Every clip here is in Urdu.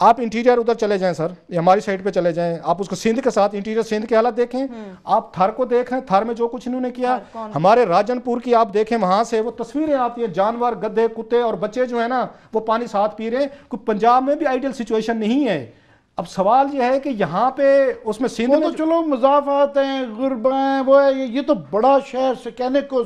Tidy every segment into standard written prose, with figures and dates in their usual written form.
آپ انٹیریئر ادھر چلے جائیں سر، یہ ہماری سائڈ پہ چلے جائیں، آپ اس کو سندھ کے ساتھ انٹیریئر سندھ کی حالت دیکھیں، آپ تھر کو دیکھیں، تھر میں جو کچھ انہوں نے کیا، ہمارے راجن پور کی آپ دیکھیں، وہاں سے وہ تصویریں آتی ہیں، جانور، گدھے، کتے اور بچے جو ہیں نا وہ پانی ساتھ پی رہے ہیں. کوئی پنجاب میں بھی آئیڈیل سچویشن نہیں ہے. اب سوال یہ ہے کہ یہاں پہ اس میں سندھ میں تو چلو مضافات ہیں، غربا ہیں، وہ ہے، یہ تو بڑا شہر سے کہنے کو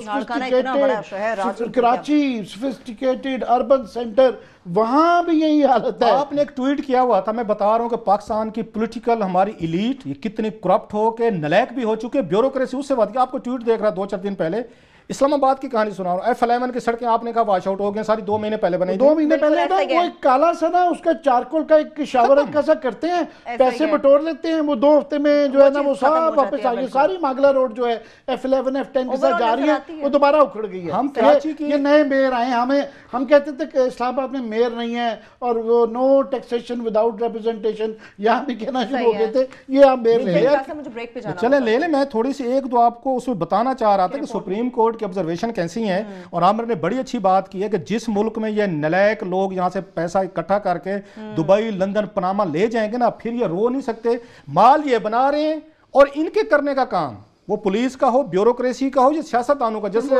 کراچی سوفسٹیکیٹڈ اربن سینٹر، وہاں بھی یہی حالت ہے. آپ نے ایک ٹویٹ کیا ہوا تھا، میں بتا رہا ہوں کہ پاکستان کی پولیٹیکل ہماری ایلیٹ یہ کتنی کرپٹ ہو کے نلیک بھی ہو چکے، بیوروکریسی اس سے بات کی. آپ کو ٹویٹ دیکھ رہا 2-4 دن پہلے، اسلام آباد کی کہانی سنا رہا ہوں. F11 کی سڑکیں آپ نے کہا واش آؤٹ ہو گئے ساری 2 مہینے پہلے بنائی. 2 مہینے پہلے نا وہ ایک کالا سا نا اس کا چارکول کا ایک شاور کیسا کرتے ہیں، پیسے بٹور لیتے ہیں، وہ 2 ہفتے میں جو ہے نا وہ سب واپس آ گئی. ساری ماگلا روڈ جو ہے F11 F10 کے ساتھ جا رہی ہے، وہ دوبارہ اکھڑ گئی ہے. ہم کراچی کی یہ نئے میئر آئے ہیں، ہم کہتے تھے کہ اسلام آباد میں میئر نہیں ہے اور وہ نو ٹیکسیشن وداؤٹ ریپرزنٹیشن، یہاں بھی کہنا شروع ہو گئے تھے یہ آپ میئر لے لیں. چلیں لے لیں. میں تھوڑی سی 1-2 آپ کو اس میں بتانا چاہ رہا تھا کہ سپریم کورٹ کی آبزرویشن کیسی ہیں. اور عامر نے بڑی اچھی بات کی ہے کہ جس ملک میں یہ نلیک لوگ یہاں سے پیسہ اکٹھا کر کے دبئی، لندن، پناما لے جائیں گے نا، پھر یہ رو نہیں سکتے. مال یہ بنا رہے ہیں اور ان کے کرنے کا کام وہ پولیس کا ہو، بیوروکریسی کا ہو، یا سیاستدانوں کا، جیسے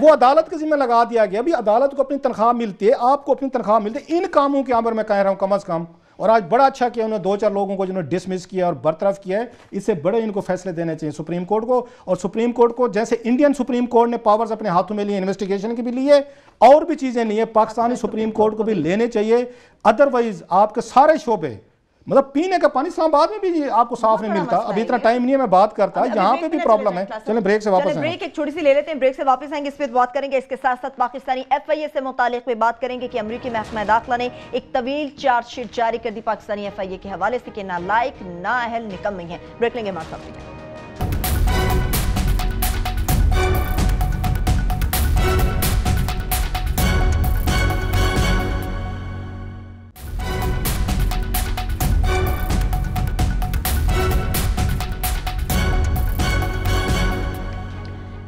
وہ عدالت کے ذمہ لگا دیا گیا. ابھی عدالت کو اپنی تنخواہ ملتی ہے، آپ کو اپنی تنخواہ ملتی ہے. ان کاموں کے عامر میں کہہ رہا ہوں کم از کم. اور آج بڑا اچھا کیا انہوں نے 2-4 لوگوں کو جنہوں نے ڈسمس کیا اور برطرف کیا ہے. اس سے بڑے ان کو فیصلے دینے چاہیے سپریم کورٹ کو. اور سپریم کورٹ کو جیسے انڈین سپریم کورٹ نے پاورز اپنے ہاتھوں میں لیے، انویسٹیگیشن کی بھی لیے، اور بھی چیزیں نہیں ہے، پاکستانی سپریم کورٹ کو بھی لینے چاہیے. ادروائز آپ کے سارے شعبے، مطلب پینے کا پانی اسلام آباد میں بھی آپ کو صاف نہیں ملتا. ابھی اتنا ٹائم نہیں ہے میں بات کرتا، یہاں پہ بھی پرابلم ہے. چلیں بریک سے واپس آئیں. بریک ایک چھوٹی سی لے لیتے ہیں، بریک سے واپس آئیں گے، اس پہ بات کریں گے. اس کے ساتھ ساتھ پاکستانی FIA سے متعلق بھی بات کریں گے کہ امریکی محکمہ داخلہ نے ایک طویل چارج شیٹ جاری کر دی پاکستانی FIA کے حوالے سے کہ نالائق، نااہل، نکمے ہیں. بریک لیں گے ہمارے ساتھ.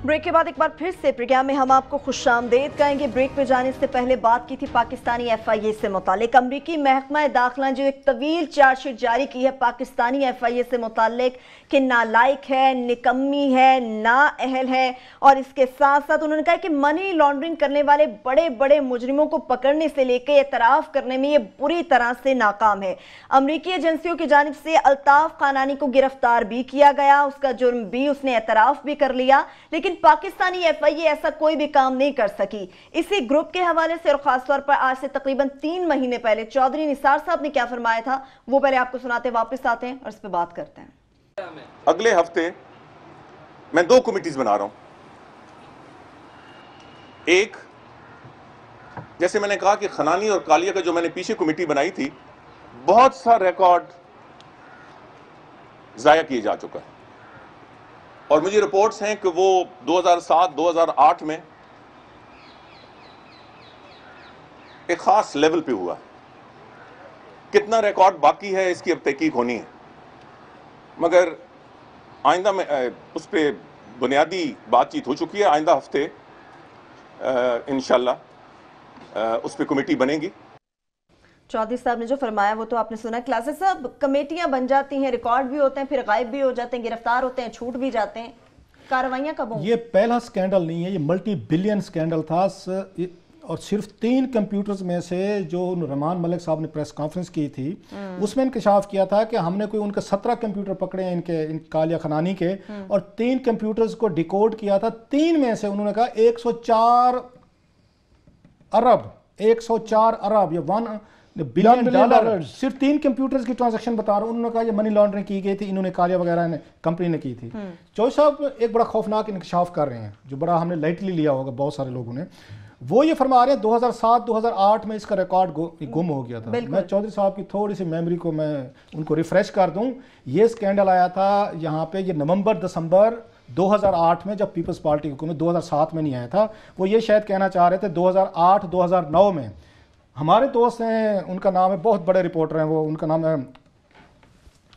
بریک کے بعد ایک بار پھر سے پروگرام میں ہم آپ کو خوش آمدید کہیں گے. بریک پہ جانے سے پہلے بات کی تھی پاکستانی FIA سے متعلق. امریکی محکمہ داخلہ جو ایک طویل چارج شیٹ جاری کی ہے پاکستانی FIA سے متعلق کہ نالائق ہے، نکمی ہے، نااہل ہے، اور اس کے ساتھ ساتھ انہوں نے کہا کہ منی لانڈرنگ کرنے والے بڑے بڑے مجرموں کو پکڑنے سے لے کے اعتراف کرنے میں یہ بری طرح سے ناکام ہے. امریکی ایجنسیوں کی جانب سے الطاف خانانی کو گرفتار بھی کیا گیا، اس کا جرم بھی اس نے اعتراف بھی کر لیا، لیکن پاکستانی FIA ایسا کوئی بھی کام نہیں کر سکی. اسی گروپ کے حوالے سے اور خاص طور پر آج سے تقریباً 3 مہینے پہلے چودھری نثار صاحب نے کیا فرمایا تھا وہ پہلے آپ کو سناتے واپس آتے ہیں اور اس پہ بات کرتے ہیں. اگلے ہفتے میں 2 کمیٹیز بنا رہا ہوں. ایک، جیسے میں نے کہا کہ خنانی اور کالیہ کا جو میں نے پیچھے کمیٹی بنائی تھی، بہت سا ریکارڈ ضائع کیے جا چکا ہے، اور مجھے رپورٹس ہیں کہ وہ 2007-2008 میں ایک خاص لیول پہ ہوا. کتنا ریکارڈ باقی ہے اس کی اب تحقیق ہونی ہے، مگر آئندہ میں اس پہ بنیادی بات چیت ہو چکی ہے. آئندہ ہفتے انشاءاللہ اس پہ کمیٹی بنے گی. چودھری صاحب نے جو فرمایا وہ تو آپ نے سنا. کلاسز صاحب، کمیٹیاں بن جاتی ہیں، ریکارڈ بھی ہوتے ہیں، پھر غائب بھی ہو جاتے ہیں، گرفتار ہوتے ہیں، چھوٹ بھی جاتے ہیں، کارروائیاں کب ہوں؟ یہ پہلا سکینڈل نہیں ہے، یہ ملٹی بلین سکینڈل تھا. اور صرف 3 کمپیوٹرز میں سے جو رحمان ملک صاحب نے پریس کانفرنس کی تھی اس میں انکشاف کیا تھا کہ ہم نے کوئی ان کے 17 کمپیوٹر پکڑے ہیں ان کالیہ خنانی کے، اور 3 کمپیوٹرز کو ڈیکوڈ کیا تھا. 3 میں سے انہوں نے کہا 104 ارب یا $1 بلین صرف 3 کمپیوٹرز کی ٹرانزیکشن بتا رہا ہوں. انہوں نے کہا یہ منی لانڈرنگ کی گئی تھی، انہوں نے کالیہ وغیرہ نے کمپنی نے کی تھی. چوہدری صاحب ایک بڑا خوفناک انکشاف کر رہے ہیں جو بڑا ہم نے لائٹلی لیا ہوگا بہت سارے لوگوں نے. وہ یہ فرما رہے ہیں 2007-2008 میں اس کا ریکارڈ گم ہو گیا تھا. میں چودھری صاحب کی تھوڑی سی میموری کو میں ان کو ریفریش کر دوں. یہ سکینڈل آیا تھا یہاں پہ یہ نومبر-دسمبر 2008 میں، جب پیپلز پارٹی کی حکومت 2007 میں نہیں آیا تھا. وہ یہ شاید کہنا چاہ رہے تھے 2008-2009 میں. ہمارے دوست ہیں، ان کا نام ہے، بہت بڑے رپورٹر ہیں وہ، ان کا نام ہے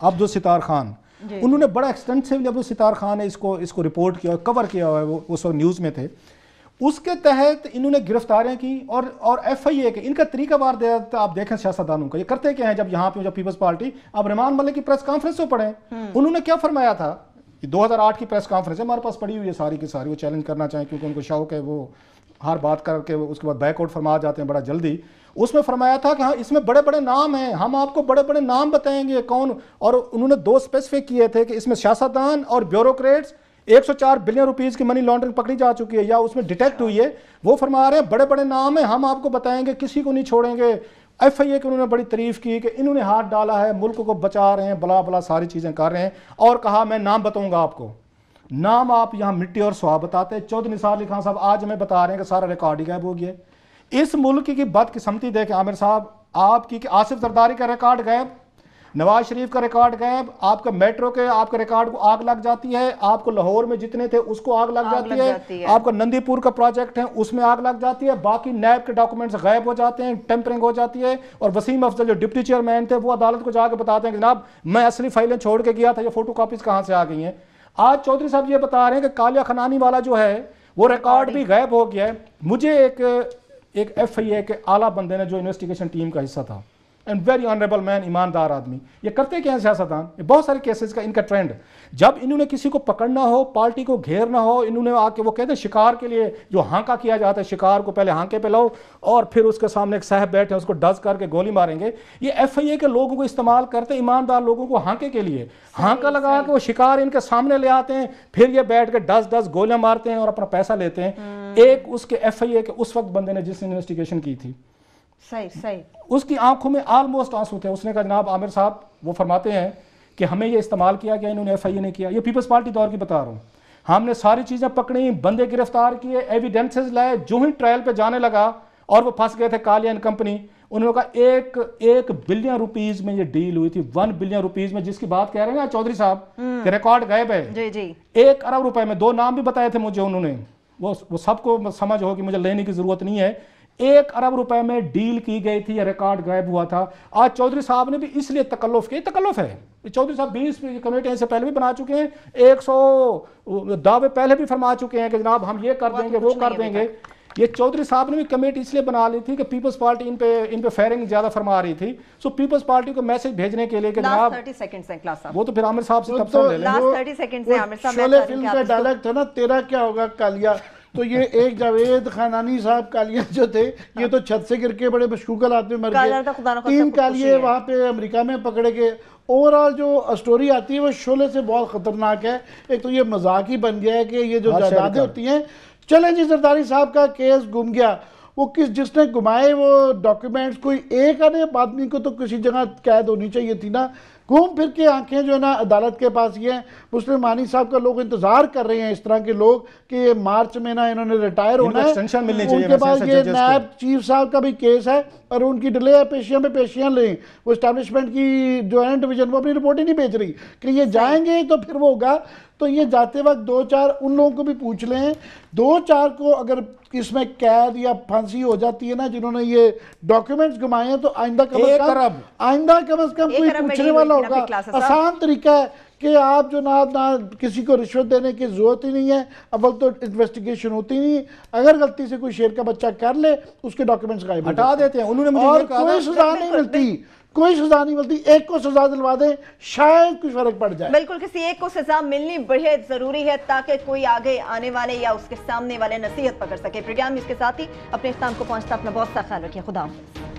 عبدالستار خان. انہوں نے بڑا ایکسٹینسیولی عبدالستار خان نے اس کو رپورٹ کیا، کور کیا ہوا ہے، وہ اس وقت نیوز میں تھے. اس کے تحت انہوں نے گرفتاریاں کی اور ایف آئی اے کے ان کا طریقہ کار آپ دیکھیں سیاستدانوں کا، یہ کرتے کیا ہیں جب یہاں پہ جب پیپلز پارٹی، اب رحمان ملک کی پریس کانفرنس تو پڑھیں، انہوں نے کیا فرمایا تھا، 2008 کی پریس کانفرنس ہے ہمارے پاس پڑی ہوئی ہے ساری کی ساری، وہ چیلنج کرنا چاہیں کیونکہ ان کو شوق ہے، وہ ہر بات کر کے اس کے بعد بیک آؤٹ فرما جاتے ہیں بڑا جلدی۔ اس میں فرمایا تھا کہ ہاں اس میں بڑے بڑے نام ہیں، ہم آپ کو بڑے بڑے نام بتائیں گے کون، اور انہوں نے 2 اسپیسیفک کیے تھے کہ اس میں سیاستدان اور بیوروکریٹس 104 بلین روپیز کی منی لانڈرنگ پکڑی جا چکی ہے یا اس میں ڈیٹیکٹ ہوئی ہے، وہ فرما رہے ہیں بڑے بڑے نام ہیں، ہم آپ کو بتائیں گے، کسی کو نہیں چھوڑیں گے۔ ایف آئی اے کی انہوں نے بڑی تعریف کی کہ انہوں نے ہاتھ ڈالا ہے، ملک کو بچا رہے ہیں، بلا بلا ساری چیزیں کر رہے ہیں، اور کہا میں نام بتاؤں گا آپ کو، نام آپ یہاں مٹی اور سواب بتاتے ہیں۔ چودھری نثار علی خان صاحب آج ہمیں بتا رہے ہیں کہ سارا ریکارڈ ہی غائب ہو گیا۔ اس ملک کی بدقسمتی دیکھیں عامر صاحب آپ کی کہ آصف زرداری کا ریکارڈ غائب، نواز شریف کا ریکارڈ غائب، آپ کا میٹرو کے آپ کا ریکارڈ کو آگ لگ جاتی ہے، آپ کو لاہور میں جتنے تھے اس کو آگ لگ جاتی ہے، آپ کا نندی پور کا پروجیکٹ ہے اس میں آگ لگ جاتی ہے، باقی نیب کے ڈاکومنٹس غائب ہو جاتے ہیں، ٹیمپرنگ ہو جاتی ہے، اور وسیم افضل جو ڈپٹی چیئرمین تھے وہ عدالت کو جا کے بتاتے ہیں کہ جناب میں اصلی فائلیں چھوڑ کے گیا تھا، یہ فوٹو کاپیز کہاں سے آ گئی ہیں۔ آج چودھری صاحب یہ بتا رہے ہیں کہ کالیا خنانی والا جو ہے وہ ریکارڈ بھی غائب ہو گیا ہے۔ مجھے ایک ایف آئی اے کے اعلیٰ بندے نے جو انویسٹیگیشن ٹیم کا حصہ تھا، اینڈ ویری آنریبل مین، ایماندار آدمی، یہ کرتے کیا ہیں سیاستدان، یہ بہت سارے کیسز کا ان کا ٹرینڈ، جب انہوں نے کسی کو پکڑنا ہو، پارٹی کو گھیرنا ہو، انہوں نے آ کے وہ کہتے ہیں شکار کے لیے جو ہانکا کیا جاتا ہے، شکار کو پہلے ہانکے پہ لاؤ اور پھر اس کے سامنے ایک صاحب بیٹھے اس کو ڈز کر کے گولی ماریں گے، یہ ایف آئی اے کے لوگوں کو استعمال کرتے ہیں ایماندار لوگوں کو ہانکے کے لیے، ہانکا لگا کے وہ شکار ان کے سامنے لے آتے ہیں، پھر یہ بیٹھ کے ڈز گولیاں مارتے ہیں اور اپنا پیسہ لیتے ہیں۔ ایک اس کے ایف آئی اے کے اس وقت بندے نے جس نے انویسٹیگیشن کی تھی، صحیح اس کی آنکھوں میں آلموسٹ آنسو تھے، اس نے کہا جناب عامر صاحب وہ فرماتے ہیں کہ ہمیں یہ استعمال کیا گیا، انہوں نے ایف آئی اے نے کیا، یہ پیپلز پارٹی دور کی بتا رہا ہوں، ہم نے ساری چیزیں پکڑی، بندے گرفتار کیے، ایویڈنسز لائے، جو ہی ٹرائل پہ جانے لگا اور وہ پھنس گئے تھے کالیا اینڈ کمپنی، انہوں نے کہا 1 بلین روپیز میں یہ ڈیل ہوئی تھی، 1 بلین روپیز میں، جس کی بات کہہ رہے ہیں نا چودھری صاحب کہ ریکارڈ غائب ہے، 1 ارب روپے میں، 2 نام بھی بتائے تھے مجھے انہوں نے، وہ سب کو سمجھ ہو کہ مجھے لینے کی ضرورت نہیں ہے، 1 ارب روپے میں ڈیل کی گئی تھی، یہ ریکارڈ غائب ہوا تھا۔ آج چودھری صاحب نے بھی اس لیے تکلف کیا، تکلف ہے، چودھری صاحب 20 کمیٹیاں سے پہلے بھی بنا چکے ہیں، 100 دعوے پہلے بھی فرما چکے ہیں کہ جناب ہم یہ کر دیں گے وہ کر دیں گے۔ یہ چودھری صاحب نے بھی کمیٹی اس لیے بنا لی تھی کہ پیپلز پارٹی ان پہ فائرنگ زیادہ فرما رہی تھی، سو پیپلز پارٹی کو میسج بھیجنے کے لیے کہ جناب وہ تو پھر عامر صاحب سے تبصرہ لے لیں۔ شعلے فلم کا ڈائلیکٹ تھا نا، تیرا کیا ہوگا کالیا، تو یہ ایک جاوید خانانی صاحب کالیا جو تھے یہ تو چھت سے گر کے بڑے مشکوک حالات میں مر گئے، 3 کالیے وہاں پہ امریکہ میں پکڑے گئے۔ اوورآل جو سٹوری آتی ہے وہ شعلے سے بہت خطرناک ہے، ایک تو یہ مذاق ہی بن گیا ہے کہ یہ جو جائیدادیں ہوتی ہیں، چلیں جی زرداری صاحب کا کیس گم گیا، وہ جس نے گمائے وہ ڈاکیومنٹس، کوئی ایک آدھے آدمی کو تو کسی جگہ قید ہونی چاہیے تھی نا، گھوم پھر کے آنکھیں جو ہے نا عدالت کے پاس یہ ہیں۔ مسلم مانی صاحب کا لوگ انتظار کر رہے ہیں اس طرح کے لوگ کہ یہ مارچ میں نا انہوں نے ریٹائر ہونا ہے، ان کے پاس یہ نائب چیف صاحب کا بھی کیس ہے اور ان کی ڈیلے ہے، پیشیاں پہ پیشیاں لیں، وہ اسٹیبلشمنٹ کی جو ہے ڈویژن وہ اپنی رپورٹ ہی نہیں بھیج رہی کہ یہ جائیں گے تو پھر وہ ہوگا، تو یہ جاتے وقت 2-4 ان لوگوں کو بھی پوچھ لیں، 2-4 کو اگر اس میں قید یا پھانسی ہو جاتی ہے نا جنہوں نے یہ ڈاکیومنٹس گمائے ہیں، تو آئندہ کم از کم کوئی پوچھنے والا ہوگا۔ آسان طریقہ ہے کہ آپ جو نہ کسی کو رشوت دینے کی ضرورت ہی نہیں ہے، اول تو انویسٹیگیشن ہوتی نہیں، اگر غلطی سے کوئی شیر کا بچہ کر لے اس کے ڈاکیومنٹس غائب ہٹا دیتے ہیں، انہوں نے مجھے اور کوئی سزا نہیں ملتی، کوئی سزا نہیں ملتی، ایک کو سزا دلوا دیں شاید کچھ فرق پڑ جائے۔ بالکل، کسی ایک کو سزا ملنی بہت ضروری ہے تاکہ کوئی آگے آنے والے یا اس کے سامنے والے نصیحت پکڑ سکے۔ پروگرام اس کے ساتھ ہی اپنے اختتام کو پہنچتا، اپنا بہت سا خیال رکھیں، خدا حافظ۔